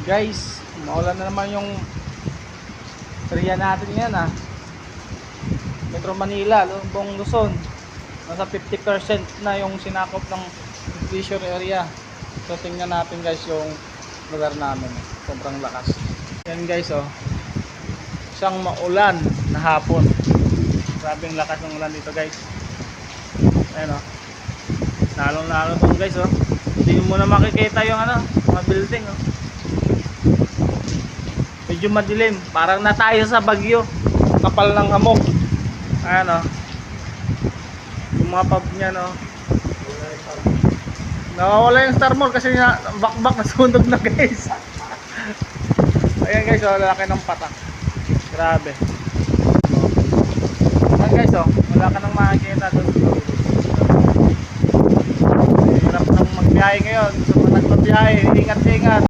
Guys, maulan na naman yung area natin yan Metro Manila, buong Luzon. Nasa 50% na yung sinakop ng leisure area. So tingnan natin guys yung lugar namin. Sobrang lakas. Yan guys isang maulan na hapon. Grabe ang lakas ng ulan dito guys. Ayan Nalong-nalo to guys Hindi mo na makikita yung mga building Medyo madilim, parang na tayo sa Bagyo. Kapal ng hamog. Ayan yung mga pub niya nawawala yung Star Mall kasi bakbak na sunog na guys. Ayan guys lalaki ng patak. Grabe. Ayan guys wala ka nang makikita doon. Hirap nang magbiyahe ngayon. Sa mga nagbabiyahe, ingat-ingat.